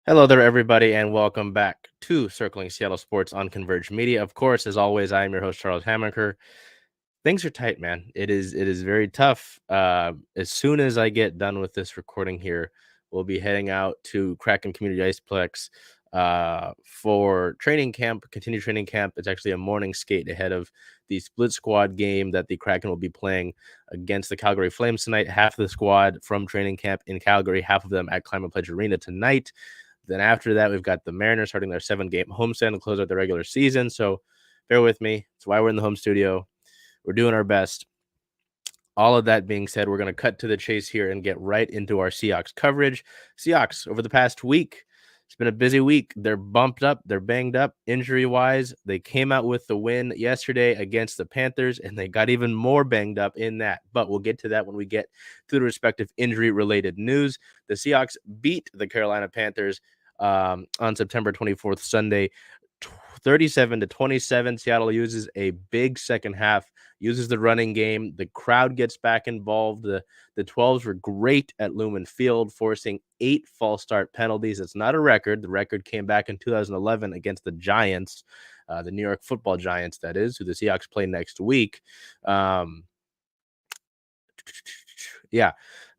Hello there, everybody, and welcome back to Circling Seattle Sports on Converge Media. Of course, as always, I am your host, Charles Hamaker. Things are tight, man. It is very tough. As soon as I get done with this recording here, we'll be heading out to Kraken Community Iceplex for training camp, continued training camp. It's actually a morning skate ahead of the split squad game that the Kraken will be playing against the Calgary Flames tonight. Half of the squad from training camp in Calgary, half of them at Climate Pledge Arena tonight. Then after that, we've got the Mariners starting their 7-game homestand to close out the regular season. So bear with me. That's why we're in the home studio. We're doing our best. All of that being said, we're going to cut to the chase here and get right into our Seahawks coverage. Seahawks, over the past week, it's been a busy week. They're bumped up. They're banged up injury-wise. They came out with the win yesterday against the Panthers, and they got even more banged up in that. But we'll get to that when we get to the respective injury-related news. The Seahawks beat the Carolina Panthers on September 24th, Sunday, 37-27. Seattle uses a big second half, uses the running game. The crowd gets back involved. The 12s were great at Lumen Field, forcing 8 false start penalties. It's not a record. The record came back in 2011 against the Giants, the New York Football Giants, that is, who the Seahawks play next week.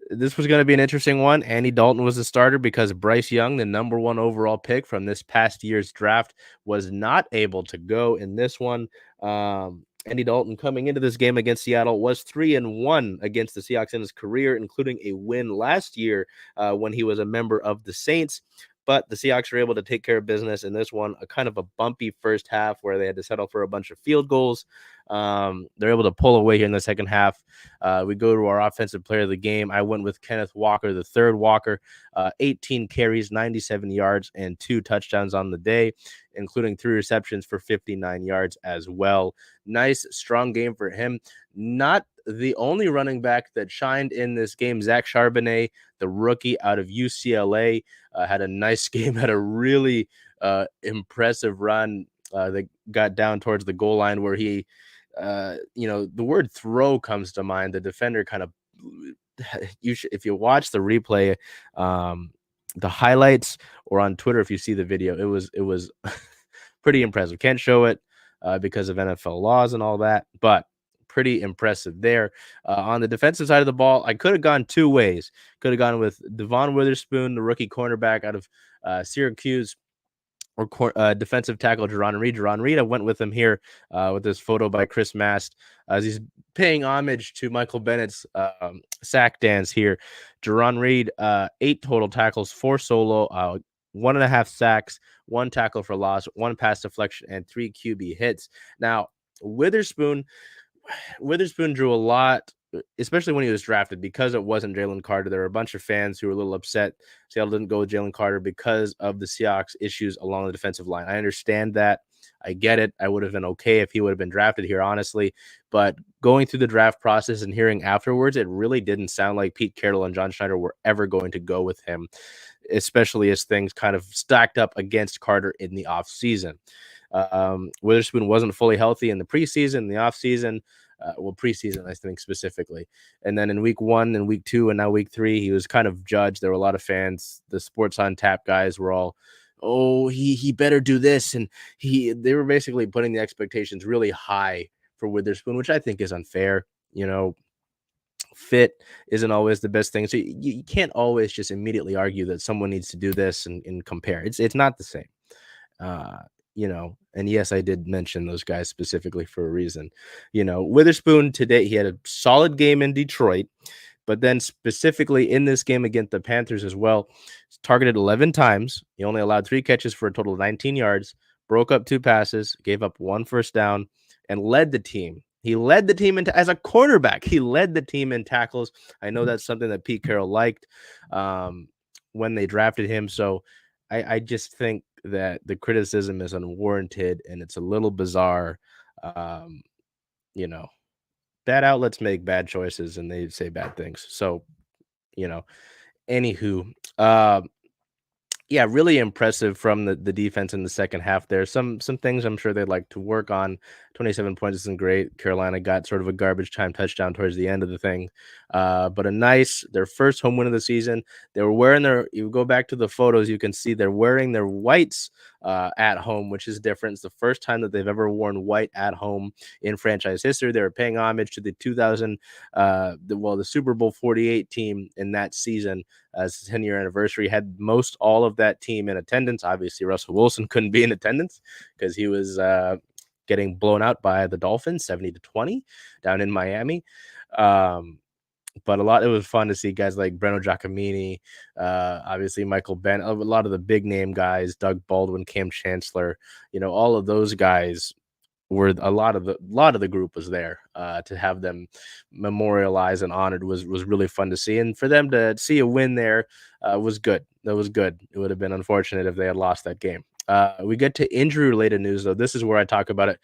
This was going to be an interesting one. Andy Dalton was the starter because Bryce Young, the number 1 overall pick from this past year's draft, was not able to go in this one. Andy Dalton, coming into this game against Seattle, was 3-1 against the Seahawks in his career, including a win last year when he was a member of the Saints. But the Seahawks were able to take care of business in this one, a kind of a bumpy first half where they had to settle for a bunch of field goals. They're able to pull away here in the second half. We go to our offensive player of the game. I went with Kenneth Walker, the third Walker, 18 carries, 97 yards, and 2 touchdowns on the day, including 3 receptions for 59 yards as well. Nice, strong game for him. Not the only running back that shined in this game. Zach Charbonnet, the rookie out of UCLA, had a nice game, had a really impressive run that got down towards the goal line where he, the word throw comes to mind. The defender kind of, if you watch the replay, the highlights, or on Twitter, if you see the video, it was pretty impressive. Can't show it because of NFL laws and all that, but pretty impressive there. On the defensive side of the ball, I could have gone 2 ways. Could have gone with Devon Witherspoon, the rookie cornerback out of Syracuse, or defensive tackle Jarron Reed. Jarron Reed, I went with him here with this photo by Chris Mast as he's paying homage to Michael Bennett's sack dance here. Jarron Reed, 8 total tackles, 4 solo, 1.5 sacks, 1 tackle for loss, 1 pass deflection, and 3 QB hits. Now, Witherspoon drew a lot, especially when he was drafted, because it wasn't Jalen Carter. There were a bunch of fans who were a little upset Seattle didn't go with Jalen Carter because of the Seahawks issues along the defensive line. I understand that. I get it. I would have been okay if he would have been drafted here, honestly. But going through the draft process and hearing afterwards, it really didn't sound like Pete Carroll and John Schneider were ever going to go with him, especially as things kind of stacked up against Carter in the offseason. Witherspoon wasn't fully healthy in the preseason, the offseason. Preseason, I think, specifically. And then in week 1 and week 2 and now week 3, he was kind of judged. There were a lot of fans. The Sports on Tap guys were all, oh, he better do this. And they were basically putting the expectations really high for Witherspoon, which I think is unfair. Fit isn't always the best thing. So you can't always just immediately argue that someone needs to do this and compare. It's not the same. And yes, I did mention those guys specifically for a reason. Witherspoon today, he had a solid game in Detroit, but then specifically in this game against the Panthers as well, targeted 11 times. He only allowed 3 catches for a total of 19 yards, broke up 2 passes, gave up 1 first down, and led the team. He led the team as a quarterback. He led the team in tackles. I know that's something that Pete Carroll liked when they drafted him. So I just think that the criticism is unwarranted and it's a little bizarre. Um, you know, bad outlets make bad choices and they say bad things. So, you know, anywho, yeah, really impressive from the defense in the second half there. Some things I'm sure they'd like to work on. 27 points isn't great. Carolina got sort of a garbage time touchdown towards the end of the thing. But their first home win of the season. They were wearing you go back to the photos, you can see they're wearing their whites at home, which is different. It's the first time that they've ever worn white at home in franchise history. They were paying homage to the 2000, the Super Bowl 48 team in that season as the 10-year anniversary, had most all of that team in attendance. Obviously, Russell Wilson couldn't be in attendance because he was getting blown out by the Dolphins 70-20 down in Miami. But it was fun to see guys like Breno Giacomini, obviously Michael Ben, a lot of the big name guys, Doug Baldwin, Cam Chancellor, all of those guys where a lot of the group was there to have them memorialized and honored was really fun to see, and for them to see a win there was good. That was good. It would have been unfortunate if they had lost that game. We get to injury related news though. This is where I talk about it.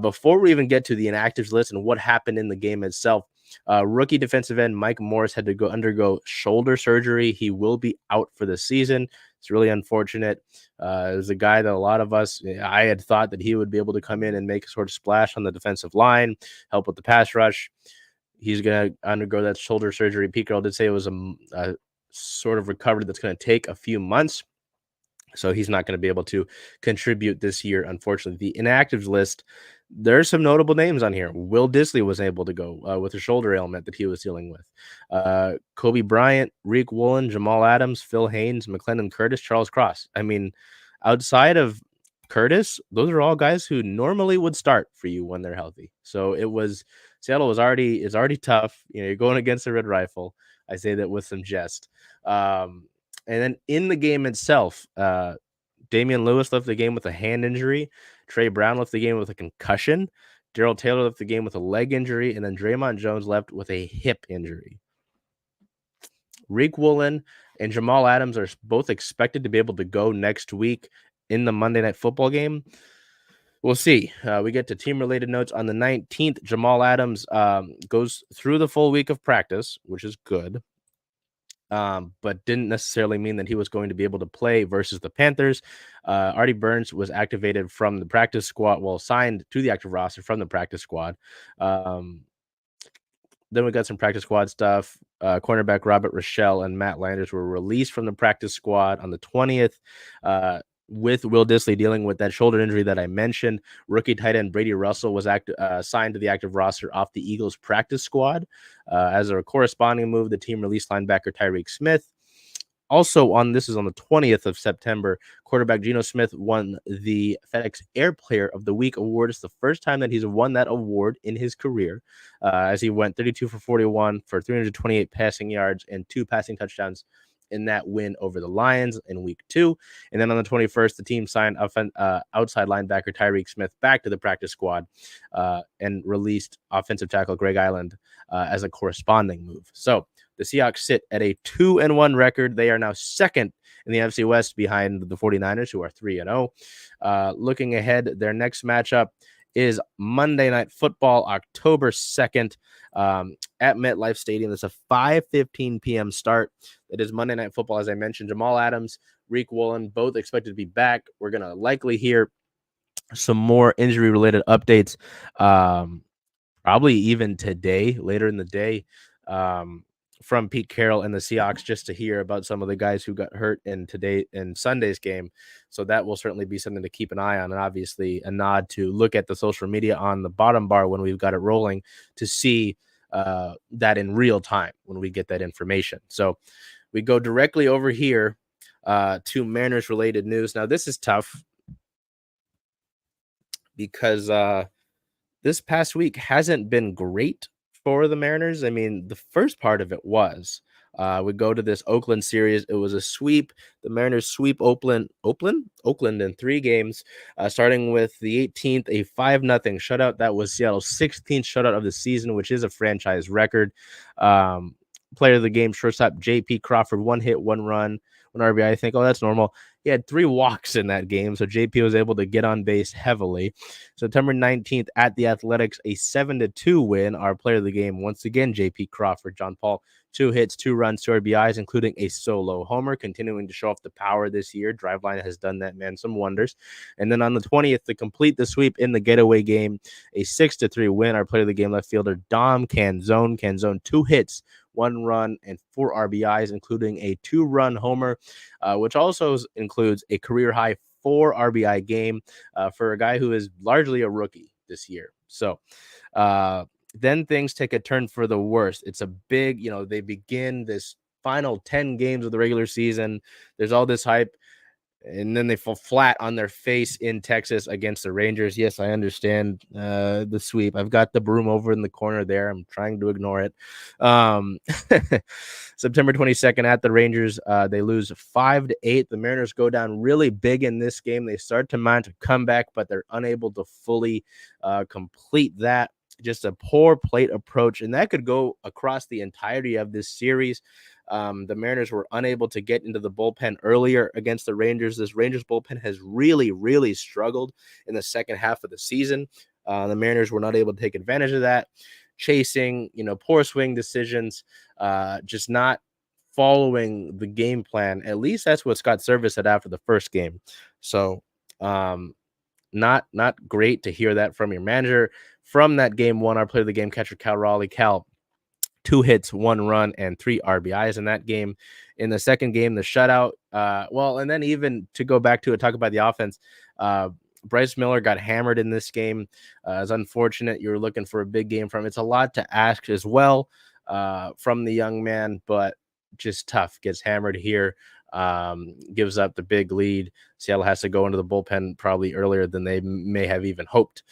Before we even get to the inactives list and what happened in the game itself, rookie defensive end Mike Morris had to undergo shoulder surgery. He will be out for the season. It's really unfortunate. It was a guy that a lot of us, I had thought that he would be able to come in and make a sort of splash on the defensive line, help with the pass rush. He's going to undergo that shoulder surgery. Pete Carroll did say it was a sort of recovery that's going to take a few months. So he's not going to be able to contribute this year, unfortunately. The inactives list, there's some notable names on here. Will Dissly was able to go with a shoulder ailment that he was dealing with. Kobe Bryant, Reek Woolen, Jamal Adams, Phil Haynes, McClendon Curtis, Charles Cross. I mean, outside of Curtis, those are all guys who normally would start for you when they're healthy. So Seattle is already tough. You're going against the Red Rifle. I say that with some jest. And then in the game itself, Damian Lewis left the game with a hand injury. Trey Brown left the game with a concussion. Darrell Taylor left the game with a leg injury. And then Draymond Jones left with a hip injury. Reek Woolen and Jamal Adams are both expected to be able to go next week in the Monday Night Football game. We'll see. We get to team-related notes. On the 19th, Jamal Adams goes through the full week of practice, which is good. But didn't necessarily mean that he was going to be able to play versus the Panthers. Artie Burns was activated from the practice squad, signed to the active roster from the practice squad. Then we got some practice squad stuff. Cornerback Robert Rochelle and Matt Landers were released from the practice squad on the 20th. With Will Dissly dealing with that shoulder injury that I mentioned, rookie tight end Brady Russell was signed to the active roster off the Eagles practice squad. As a corresponding move, the team released linebacker Tyreek Smith. Also this is on the 20th of September, quarterback Geno Smith won the FedEx Air Player of the Week award. It's the first time that he's won that award in his career, as he went 32 for 41 for 328 passing yards and 2 passing touchdowns in that win over the Lions in week 2. And then on the 21st, the team signed outside linebacker Tyreek Smith back to the practice squad and released offensive tackle Greg Island as a corresponding move. So the Seahawks sit at a 2-1 record. They are now second in the NFC West behind the 49ers, who are 3-0. Looking ahead, their next matchup is Monday Night Football, October 2nd, at MetLife Stadium. It's a 5:15 p.m. start. It is Monday Night Football, as I mentioned. Jamal Adams, Reek Woolen, both expected to be back. We're going to likely hear some more injury-related updates, probably even today, later in the day, from Pete Carroll and the Seahawks, just to hear about some of the guys who got hurt in Sunday's game. So that will certainly be something to keep an eye on, and obviously a nod to look at the social media on the bottom bar when we've got it rolling to see that in real time when we get that information. So we go directly over here to Mariners related news. Now this is tough because this past week hasn't been great for the Mariners. I mean, the first part of it was we go to this Oakland series. It was a sweep. The Mariners sweep Oakland in 3 games, starting with the 18th, a 5-0 shutout. That was Seattle's 16th shutout of the season, which is a franchise record. Player of the game, shortstop J.P. Crawford, 1 hit, 1 run, RBI. I think, oh, that's normal. He had 3 walks in that game, so JP was able to get on base heavily. September 19th at the Athletics, a 7-2 win. Our player of the game, once again, JP Crawford. John Paul, 2 hits, 2 runs, 2 RBIs, including a solo homer, continuing to show off the power this year. Driveline has done that man some wonders. And then on the 20th, to complete the sweep in the getaway game, a 6-3 win. Our player of the game, left fielder Dom Canzone. Canzone, 2 hits, 1 run, and 4 RBIs, including a 2-run homer, which also includes a career-high 4 RBI game for a guy who is largely a rookie this year. So then things take a turn for the worst. It's a big, they begin this final 10 games of the regular season. There's all this hype, and then they fall flat on their face in Texas against the Rangers. Yes, I understand the sweep. I've got the broom over in the corner there. I'm trying to ignore it. September 22nd at the Rangers, they lose 5-8. The Mariners go down really big in this game. They start to mount a comeback, but they're unable to fully complete that. Just a poor plate approach, and that could go across the entirety of this series. The Mariners were unable to get into the bullpen earlier against the Rangers. This Rangers bullpen has really, really struggled in the second half of the season. The Mariners were not able to take advantage of that, chasing, poor swing decisions, just not following the game plan. At least that's what Scott Servais said after the first game. So, not great to hear that from your manager. From that game one, our player of the game, catcher Cal Raleigh. Cal, 2 hits, 1 run, and 3 RBIs in that game. In the second game, the shutout. And then even to go back to it, talk about the offense. Bryce Miller got hammered in this game. It's unfortunate. You were looking for a big game from him. It's a lot to ask as well from the young man, but just tough. Gets hammered here. Gives up the big lead. Seattle has to go into the bullpen probably earlier than they may have even hoped.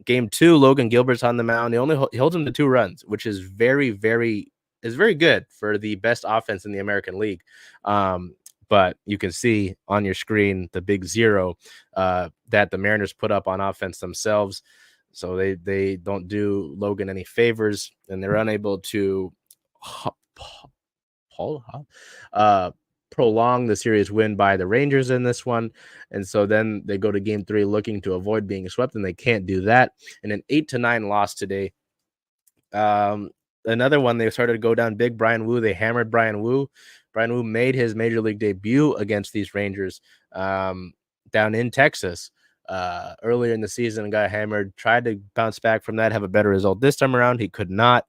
Game 2, Logan Gilbert's on the mound. He holds him to 2 runs, which is very, very good for the best offense in the American League. But you can see on your screen the big 0 that the Mariners put up on offense themselves. So they don't do Logan any favors, and they're unable to prolong the series win by the Rangers in this one. And so then they go to game 3 looking to avoid being swept, and they can't do that. And an 8-9 loss today. Another one, they started to go down big. Brian Wu, they hammered Brian Wu. Brian Wu made his major league debut against these Rangers down in Texas earlier in the season and got hammered. Tried to bounce back from that, have a better result this time around. He could not.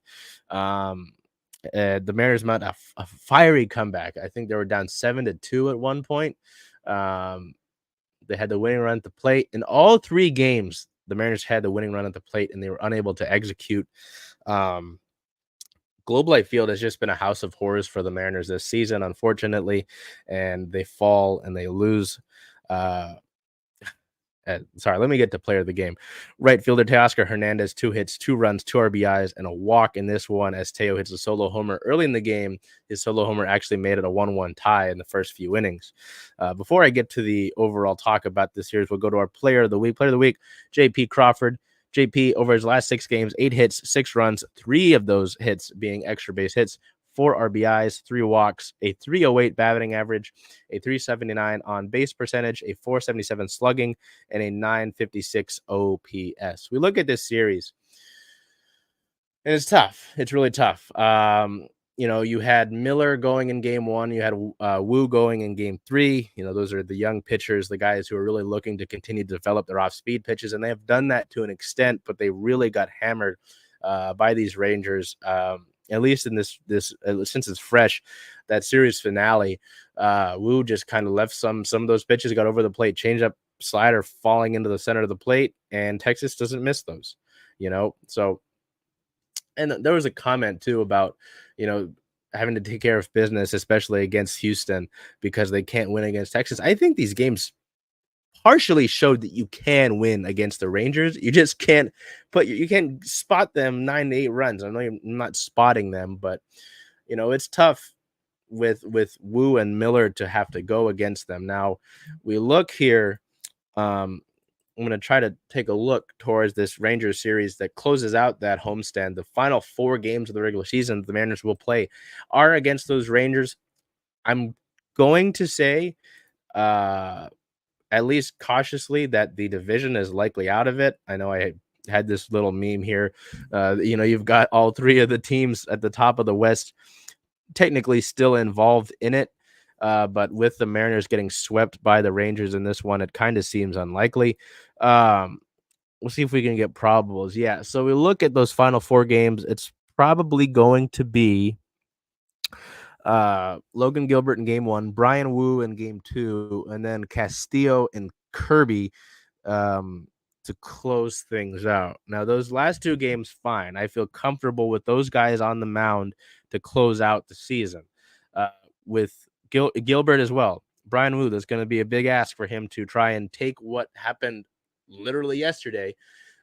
The Mariners mount a fiery comeback. I think they were down 7-2 at one point. They had the winning run at the plate. In all 3 games, the Mariners had the winning run at the plate, and they were unable to execute. Globe Life Field has just been a house of horrors for the Mariners this season, unfortunately, and they fall and they lose. Let me get to player of the game. Right fielder Teoscar Hernandez, 2 hits, 2 runs, 2 RBIs, and a walk in this one as Teo hits a solo homer early in the game. His solo homer actually made it a 1-1 tie in the first few innings. Before I get to the overall talk about this series, we'll go to our player of the week. Player of the week, JP Crawford. JP, over his last 6 games, 8 hits, 6 runs, 3 of those hits being extra base hits, 4 RBIs, 3 walks, a 308 batting average, a 379 on base percentage, a 477 slugging, and a 956 OPS. We look at this series, and it's tough. It's really tough. You had Miller going in game 1. You had Wu going in game 3. Those are the young pitchers, the guys who are really looking to continue to develop their off-speed pitches, and they have done that to an extent, but they really got hammered by these Rangers. At least in this since it's fresh, that series finale, Wu just kind of left some of those pitches, got over the plate, change up slider falling into the center of the plate, and Texas doesn't miss those. So. And there was a comment too about, having to take care of business, especially against Houston, because they can't win against Texas. I think these games partially showed that you can win against the Rangers. You just can't you can't spot them 9-8 runs. I know you're not spotting them, but it's tough with Wu and Miller to have to go against them. Now we look here. I'm going to try to take a look towards this Rangers series that closes out that homestand. The final 4 games of the regular season the Mariners will play are against those Rangers. I'm going to say, uh, at least cautiously, that the division is likely out of it. I know I had this little meme here. You've got all three of the teams at the top of the West technically still involved in it. But with the Mariners getting swept by the Rangers in this one, it kind of seems unlikely. We'll see if we can get probables. Yeah. So we look at those final four games. It's probably going to be Logan Gilbert in game one, Brian Wu in game two, and then Castillo and Kirby to close things out. Now, those last two games, fine. I feel comfortable with those guys on the mound to close out the season. With Gilbert as well. Brian Wu, that's going to be a big ask for him to try and take what happened literally yesterday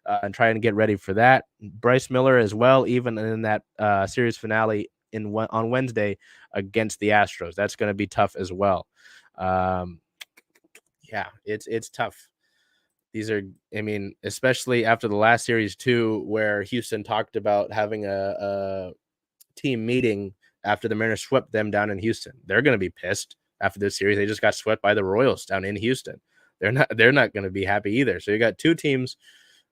and try and get ready for that. Bryce Miller as well, even in that series finale on Wednesday against the Astros. That's going to be tough as well. Yeah, it's tough. These are, especially after the last series too, where Houston talked about having a team meeting after the Mariners swept them down in Houston. They're going to be pissed after this series. They just got swept by the Royals down in Houston. They're not going to be happy either. So you got two teams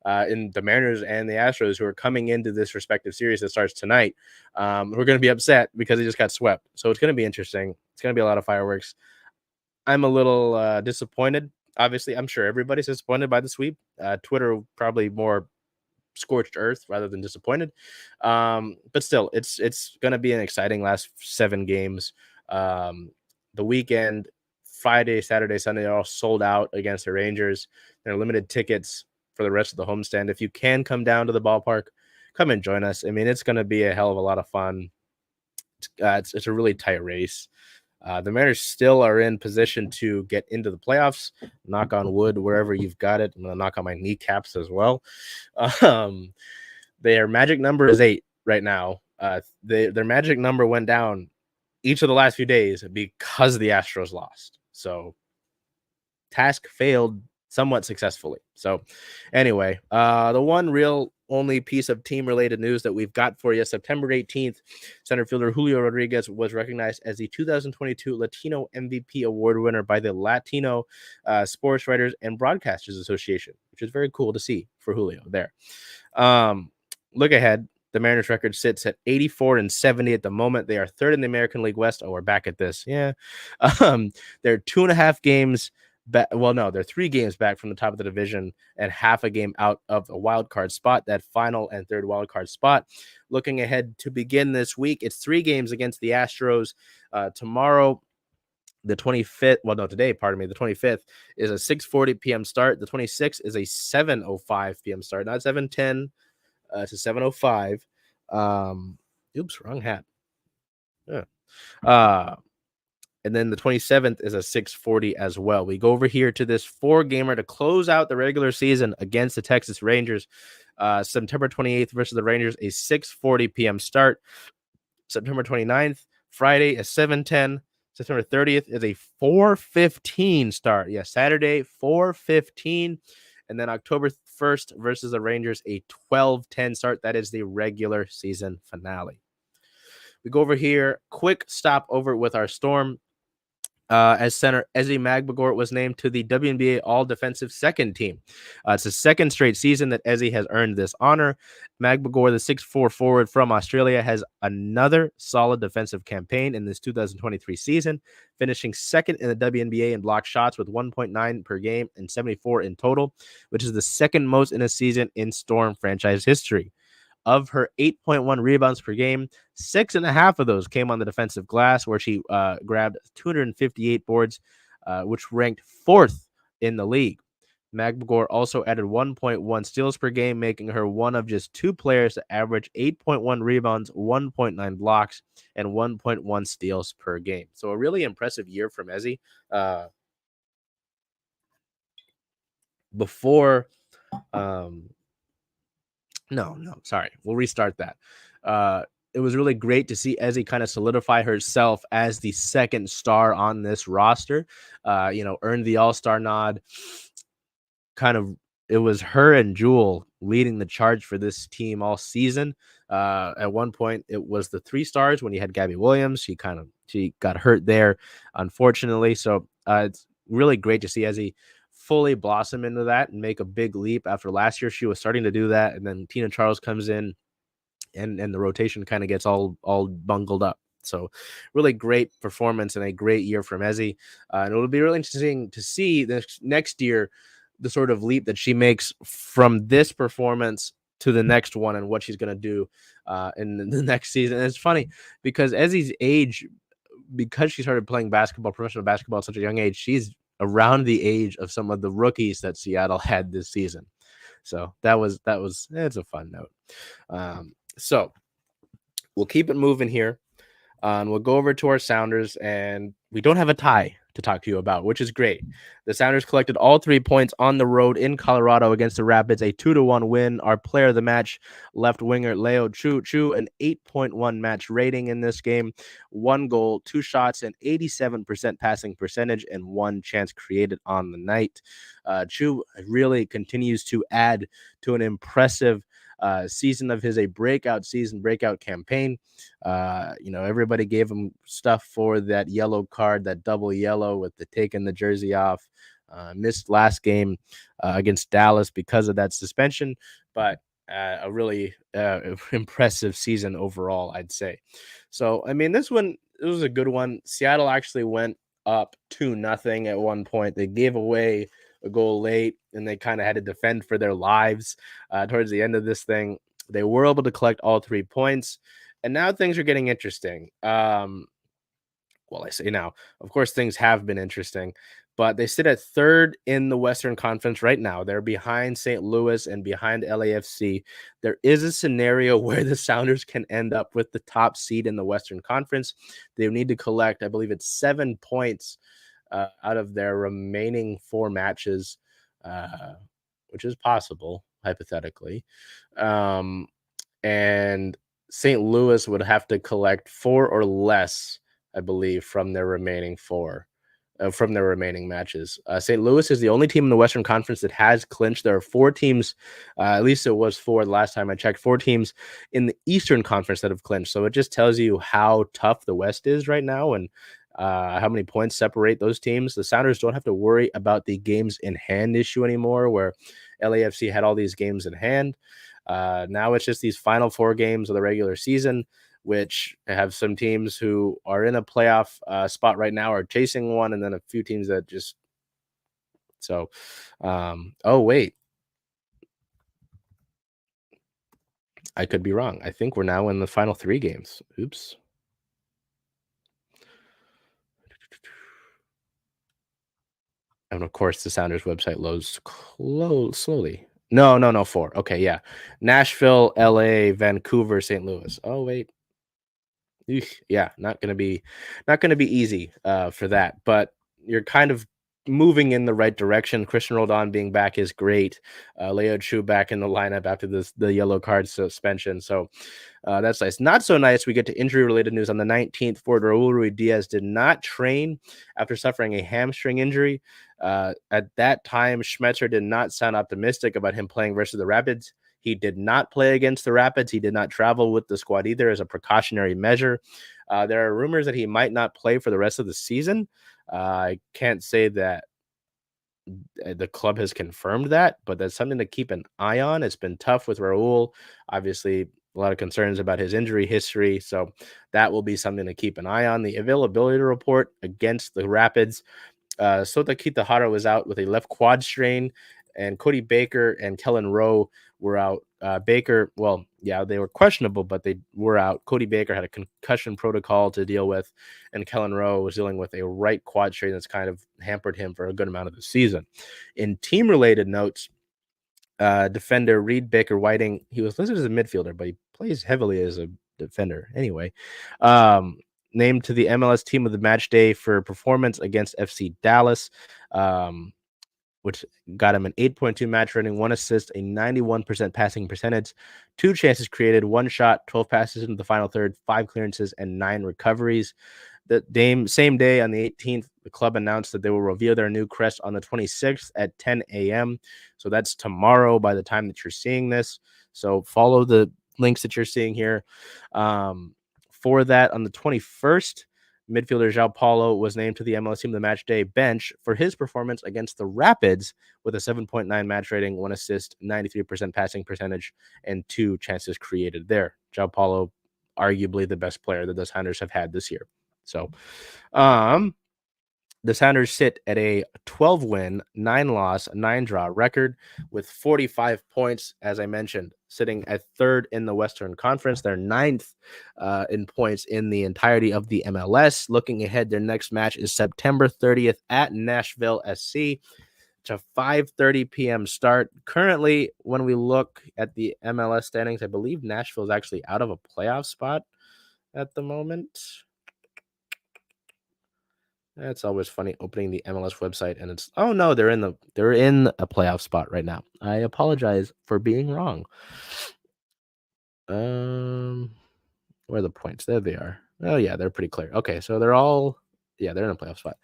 in the Mariners and the Astros who are coming into this respective series that starts tonight. Who are going to be upset because they just got swept. So it's going to be interesting. It's going to be a lot of fireworks. I'm a little disappointed. Obviously, I'm sure everybody's disappointed by the sweep. Twitter probably more scorched earth rather than disappointed. But still, it's going to be an exciting last 7 games. The weekend, Friday, Saturday, Sunday, are all sold out against the Rangers. There are limited tickets for the rest of the homestand. If you can come down to the ballpark, come and join us. It's going to be a hell of a lot of fun. It's a really tight race. The Mariners still are in position to get into the playoffs. Knock on wood, wherever you've got it. I'm going to knock on my kneecaps as well. Their magic number is 8 right now. Their magic number went down each of the last few days because the Astros lost. So task failed somewhat successfully. So anyway, the one real only piece of team-related news that we've got for you, September 18th, center fielder Julio Rodriguez was recognized as the 2022 Latino MVP award winner by the Latino Sports Writers and Broadcasters Association, which is very cool to see for Julio there. Look ahead. The Mariners record sits at 84-70 at the moment. They are third in the American League West. Oh, we're back at this. Yeah. They're 2.5 games back. Well, no, they're 3 games back from the top of the division and half a game out of a wild card spot, that final and third wild card spot. Looking ahead to begin this week, it's 3 games against the Astros. Tomorrow, the 25th, today, the 25th is a 6:40 p.m. start. The 26th is a 7:05 p.m. start, not 7:10 to 7:05. Oops, wrong hat. Yeah. And then the 27th is a 6:40 as well. We go over here to this 4-gamer to close out the regular season against the Texas Rangers. September 28th versus the Rangers, a 6:40 p.m. start. September 29th, Friday, a 7:10. September 30th is a 4:15 start. Yeah, Saturday, 4:15. And then October 1st versus the Rangers, a 12:10 start. That is the regular season finale. We go over here, quick stop over with our Storm. As center, Ezi Magbagor was named to the WNBA All-Defensive Second Team. It's the second straight season that Ezi has earned this honor. Magbagor, the 6'4" forward from Australia, has another solid defensive campaign in this 2023 season, finishing second in the WNBA in block shots with 1.9 per game and 74 in total, which is the second most in a season in Storm franchise history. Of her 8.1 rebounds per game, 6.5 of those came on the defensive glass, where she grabbed 258 boards, which ranked 4th in the league. Magbagor also added 1.1 steals per game, making her one of just 2 players to average 8.1 rebounds, 1.9 blocks, and 1.1 steals per game. So a really impressive year from Ezi. Sorry. We'll restart that. It was really great to see Ezi kind of solidify herself as the second star on this roster. Earned the All-Star nod. It was her and Jewel leading the charge for this team all season. At one point, it was the 3 stars when you had Gabby Williams. She She got hurt there, unfortunately. So it's really great to see Ezzy fully blossom into that and make a big leap. After last year, she was starting to do that, and then Tina Charles comes in, and the rotation kind of gets all bungled up. So really great performance and a great year from Ezzy. And it'll be really interesting to see this next year, the sort of leap that she makes from this performance to the next one and what she's going to do in the next season. And it's funny because Ezzy's age, because she started playing basketball, professional basketball at such a young age, she's around the age of some of the rookies that Seattle had this season. So that was it's a fun note. So we'll keep it moving here. And we'll go over to our Sounders, and we don't have a tie to talk to you about, which is great. The Sounders collected all 3 points on the road in Colorado against the Rapids, a 2-1 win. Our player of the match, left winger Leo Chu, an 8.1 match rating in this game, 1 goal, 2 shots, and 87% passing percentage, and 1 chance created on the night. Chu really continues to add to an impressive season of his, a breakout campaign. Everybody gave him stuff for that yellow card, that double yellow with the taking the jersey off. Missed last game against Dallas because of that suspension, but a really impressive season overall, I'd say. So, I mean, this was a good one. Seattle actually went up 2-0 at one point. They gave away a goal late, and they kind of had to defend for their lives towards the end of this thing. They were able to collect all 3 points, and now things are getting interesting. Well, I say now, of course, things have been interesting, but they sit at 3rd in the Western Conference right now. They're behind St. Louis and behind LAFC. There is a scenario where the Sounders can end up with the top seed in the Western Conference. They need to collect, I believe it's 7 points out of their remaining 4 matches, which is possible, hypothetically. And St. Louis would have to collect 4 or less, I believe, from their remaining matches. St. Louis is the only team in the Western Conference that has clinched. There are 4 teams, at least it was 4 the last time I checked, 4 teams in the Eastern Conference that have clinched. So it just tells you how tough the West is right now, and how many points separate those teams. The Sounders don't have to worry about the games in hand issue anymore, where LAFC had all these games in hand. Now it's just these final 4 games of the regular season, which have some teams who are in a playoff spot right now are chasing one, and then a few teams that just oh wait, I could be wrong. I think we're now in the final 3 games. Oops. And of course, the Sounders website loads slowly. No, 4. Okay, yeah. Nashville, LA, Vancouver, St. Louis. Oh, wait. Yeah, not gonna be easy for that, but you're kind of moving in the right direction. Christian Roldan being back is great. Leo Chu back in the lineup after the yellow card suspension. So that's nice. Not so nice. We get to injury related news on the 19th. Forward Raul Ruidiaz did not train after suffering a hamstring injury. At that time, Schmetzer did not sound optimistic about him playing versus the Rapids. He did not play against the Rapids. He did not travel with the squad either as a precautionary measure. There are rumors that he might not play for the rest of the season. I can't say that the club has confirmed that, but that's something to keep an eye on. It's been tough with Raul. Obviously, a lot of concerns about his injury history. So that will be something to keep an eye on. The availability report against the Rapids. Sota Kitahara was out with a left quad strain, and Cody Baker and Kellen Rowe were out. Baker, well, yeah, they were questionable, but they were out. Cody Baker had a concussion protocol to deal with, and Kellen Rowe was dealing with a right quad strain that's kind of hampered him for a good amount of the season. In team-related notes, defender Reed Baker Whiting, he was listed as a midfielder, but he plays heavily as a defender anyway. Named to the MLS team of the match day for performance against FC Dallas, which got him an 8.2 match rating, 1 assist, a 91% passing percentage, 2 chances created, 1 shot, 12 passes into the final third, 5 clearances, and 9 recoveries. The same day on the 18th, the club announced that they will reveal their new crest on the 26th at 10 a.m. So that's tomorrow by the time that you're seeing this. So follow the links that you're seeing here. For that, on the 21st, Midfielder João Paulo was named to the MLS Team of the Match Day bench for his performance against the Rapids with a 7.9 match rating, 1 assist, 93% passing percentage, and 2 chances created there. João Paulo, arguably the best player that the Sounders have had this year. So, the Sounders sit at a 12-win, 9-loss, 9-draw record with 45 points, as I mentioned, sitting at third in the Western Conference. They're ninth in points in the entirety of the MLS. Looking ahead, their next match is September 30th at Nashville SC. It's a 5:30 p.m. start. Currently, when we look at the MLS standings, I believe Nashville is actually out of a playoff spot at the moment. It's always funny opening the MLS website and it's no, they're in a playoff spot right now. I apologize for being wrong. Where are the points? There they are. Oh yeah, they're pretty clear. Okay, so they're in a playoff spot.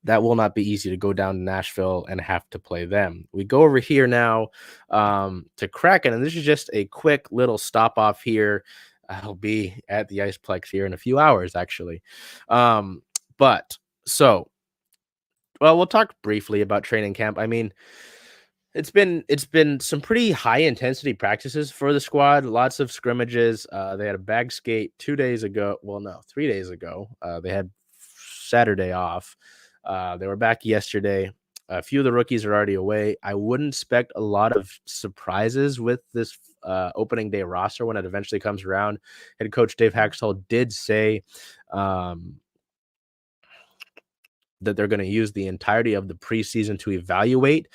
That will not be easy to go down to Nashville and have to play them. We go over here now to Kraken, and this is just a quick little stop off here. I'll be at the Iceplex here in a few hours, actually. We'll talk briefly about training camp. I mean, it's been some pretty high intensity practices for the squad. Lots of scrimmages. They had a bag skate 2 days ago. Well, no, 3 days ago. They had Saturday off. They were back yesterday. A few of the rookies are already away. I wouldn't expect a lot of surprises with this opening day roster when it eventually comes around. Head coach Dave Haxtell did say that they're going to use the entirety of the preseason to evaluate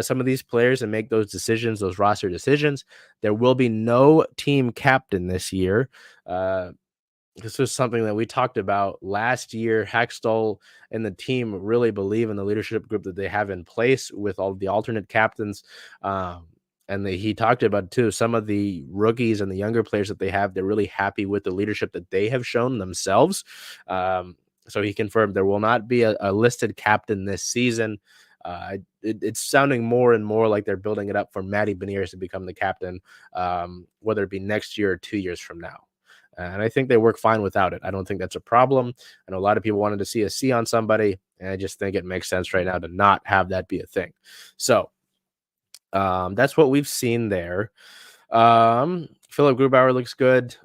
some of these players and make those decisions, those roster decisions. There will be no team captain this year. This was something that we talked about last year. Haxtell and the team really believe in the leadership group that they have in place with all the alternate captains. He talked about, too, some of the rookies and the younger players that they have. They're really happy with the leadership that they have shown themselves. So he confirmed there will not be a listed captain this season. It's sounding more and more like they're building it up for Matty Beniers to become the captain, whether it be next year or 2 years from now. And I think they work fine without it. I don't think that's a problem. I know a lot of people wanted to see a C on somebody, and I just think it makes sense right now to not have that be a thing. So that's what we've seen there. Philip Grubauer looks good.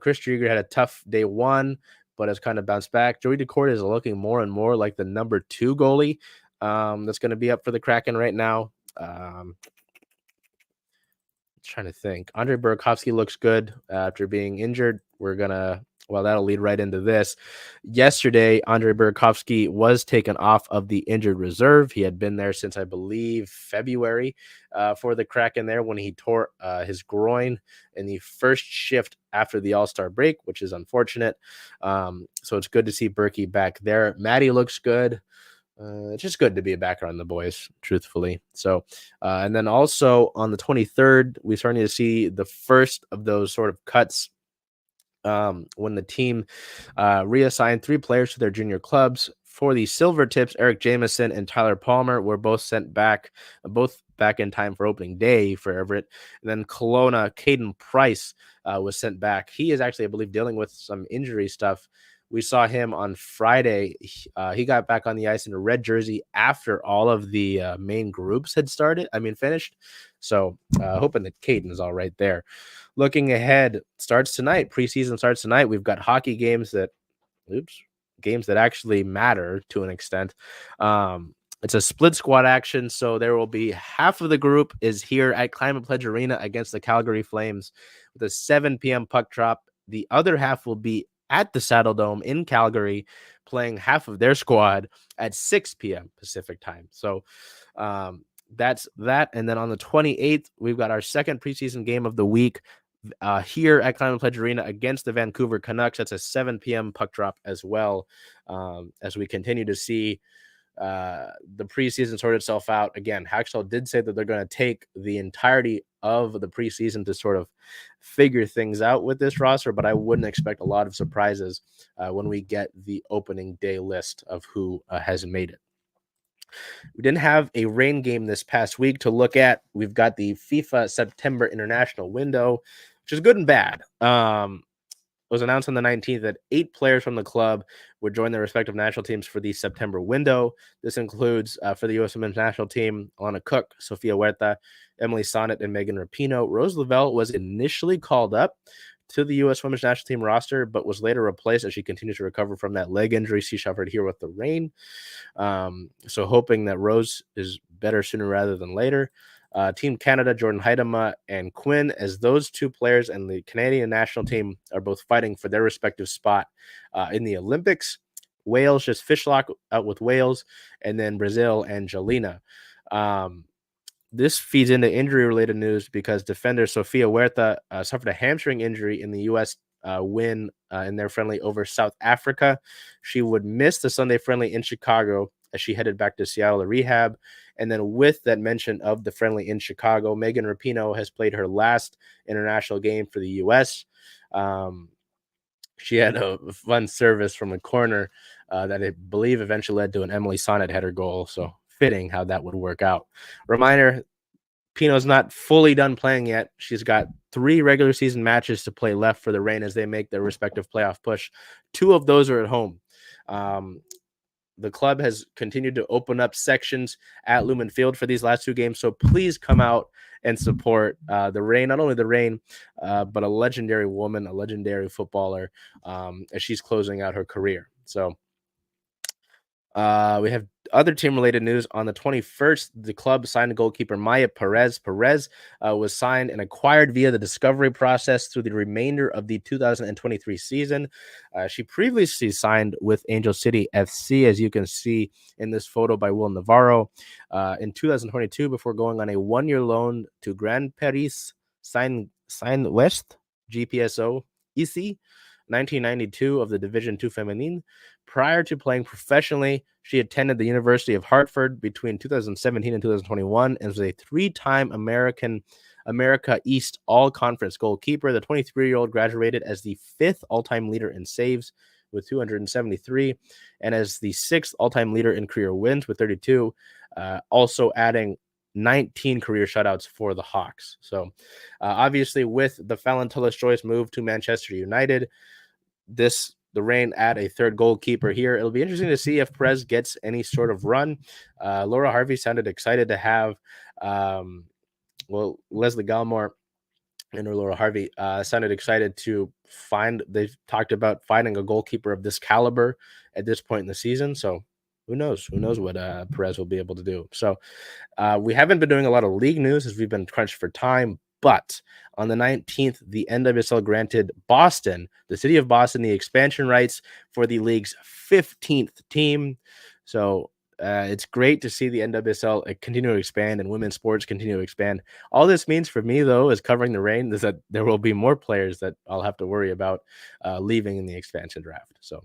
Chris Drieger had a tough day one, but has kind of bounced back. Joey Decorte is looking more and more like the number 2 goalie that's going to be up for the Kraken right now. Trying to think. Andre Burakovsky looks good after being injured. That'll lead right into this. Yesterday, Andre Burakovsky was taken off of the injured reserve. He had been there since, I believe, February for the Kraken there when he tore his groin in the first shift after the All-Star break, which is unfortunate. So it's good to see Berkey back there. Matty looks good. It's just good to be back around the boys, truthfully. So, and then also on the 23rd, we're starting to see the first of those sort of cuts when the team reassigned 3 players to their junior clubs. For the Silver Tips, Eric Jameson and Tyler Palmer were both back in time for opening day for Everett. And then Kelowna, Caden Price was sent back. He is actually, I believe, dealing with some injury stuff. We saw him on Friday. He got back on the ice in a red jersey after all of the main groups had finished. So hoping that Caden is all right there. Looking ahead, preseason starts tonight. We've got hockey games that actually matter to an extent. It's a split squad action, so there will be half of the group is here at Climate Pledge Arena against the Calgary Flames with a 7 p.m. puck drop. The other half will be at the Saddle Dome in Calgary, playing half of their squad at 6 p.m. Pacific time. So that's that. And then on the 28th, we've got our second preseason game of the week here at Climate Pledge Arena against the Vancouver Canucks. That's a 7 p.m. puck drop as well, as we continue to see the preseason sort itself out. Again, Haxtell did say that they're going to take the entirety of the preseason to sort of figure things out with this roster, but I wouldn't expect a lot of surprises when we get the opening day list of who has made it. We didn't have a rain game this past week to look at. We've got the FIFA September international window, which is good and bad. was announced on the 19th that 8 players from the club would join their respective national teams for the September window. This includes for the U.S. Women's National Team, Alana Cook, Sofia Huerta, Emily Sonnet, and Megan Rapinoe. Rose Lavelle was initially called up to the U.S. Women's National Team roster, but was later replaced as she continued to recover from that leg injury she suffered here with the rain. So hoping that Rose is better sooner rather than later. Team Canada, Jordan Heidema and Quinn, as those 2 players and the Canadian national team are both fighting for their respective spot in the Olympics. Wales just fishlock out with Wales, and then Brazil and Jelena. This feeds into injury-related news because defender Sofia Huerta suffered a hamstring injury in the U.S. Win in their friendly over South Africa. She would miss the Sunday friendly in Chicago as she headed back to Seattle to rehab. And then with that mention of the friendly in Chicago, Megan Rapinoe has played her last international game for the U.S. She had a fun service from a corner that I believe eventually led to an Emily Sonnet header goal. So fitting how that would work out. Reminder, Pino's not fully done playing yet. She's got 3 regular season matches to play left for the Reign as they make their respective playoff push. 2 of those are at home. The club has continued to open up sections at Lumen Field for these last 2 games, so please come out and support the Reign, not only the Reign, but a legendary woman, a legendary footballer, as she's closing out her career. So we have other team-related news. On the 21st, the club signed goalkeeper Maya Perez. Perez was signed and acquired via the discovery process through the remainder of the 2023 season. She previously signed with Angel City FC, as you can see in this photo by Will Navarro, in 2022 before going on a 1-year loan to Grand Paris Saint-West GPSO EC. 1992 of the Division II Feminine. Prior to playing professionally, she attended the University of Hartford between 2017 and 2021 and was a 3-time America East All-Conference goalkeeper. The 23-year-old graduated as the 5th all-time leader in saves with 273 and as the 6th all-time leader in career wins with 32, also adding 19 career shutouts for the Hawks. So obviously with the Fallon Tullis-Joyce move to Manchester United, the Reign add a 3rd goalkeeper here. It'll be interesting to see if Perez gets any sort of run. Laura Harvey sounded excited to have, Leslie Galmore and Laura Harvey sounded excited to they've talked about finding a goalkeeper of this caliber at this point in the season. So who knows what Perez will be able to do. So we haven't been doing a lot of league news as we've been crunched for time, but on the 19th, the NWSL granted Boston, the city of Boston, the expansion rights for the league's 15th team. So it's great to see the NWSL continue to expand and women's sports continue to expand. All this means for me, though, is covering the Reign, is that there will be more players that I'll have to worry about leaving in the expansion draft. So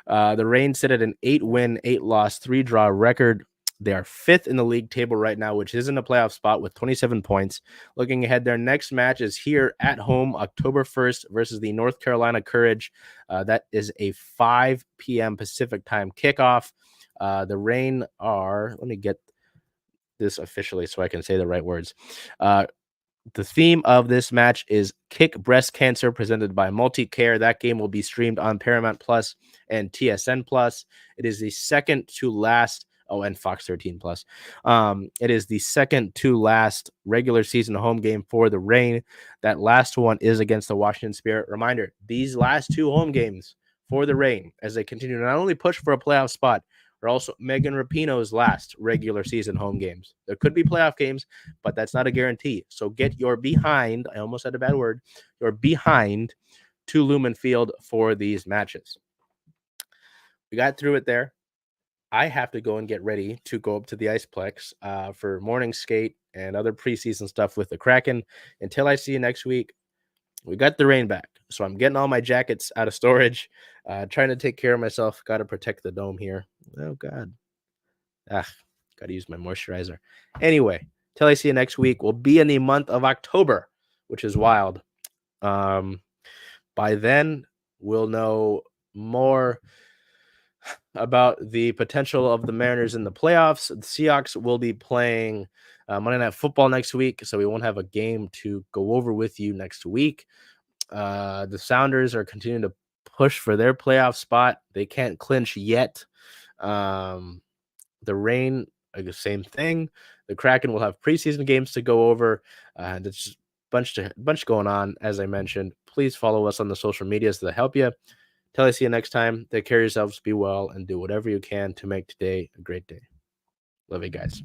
the Reign sit at an 8-win, 8-loss, 3-draw record. They are 5th in the league table right now, which isn't a playoff spot, with 27 points. Looking ahead, their next match is here at home, October 1st versus the North Carolina Courage. That is a 5 p.m. Pacific time kickoff. The Reign are, let me get this officially so I can say the right words. The theme of this match is Kick Breast Cancer, presented by MultiCare. That game will be streamed on Paramount Plus and TSN Plus. It is the second to last. Oh, and Fox 13 Plus. It is the second to last regular season home game for the Reign. That last one is against the Washington Spirit. Reminder, these last 2 home games for the Reign, as they continue to not only push for a playoff spot, are also Megan Rapinoe's last regular season home games. There could be playoff games, but that's not a guarantee. So get your behind, I almost said a bad word, your behind to Lumen Field for these matches. We got through it there. I have to go and get ready to go up to the Iceplex for morning skate and other preseason stuff with the Kraken. Until I see you next week, we got the Reign back. So I'm getting all my jackets out of storage, trying to take care of myself. Got to protect the dome here. Oh, God. Got to use my moisturizer. Anyway, till I see you next week, we'll be in the month of October, which is wild. By then, we'll know more about the potential of the Mariners in the playoffs. The Seahawks will be playing Monday Night Football next week, so we won't have a game to go over with you next week. The Sounders are continuing to push for their playoff spot. They can't clinch yet. The Reign, the same thing. The Kraken will have preseason games to go over. There's just bunch going on, as I mentioned. Please follow us on the social medias to help you. Till I see you next time, take care of yourselves, be well, and do whatever you can to make today a great day. Love you guys.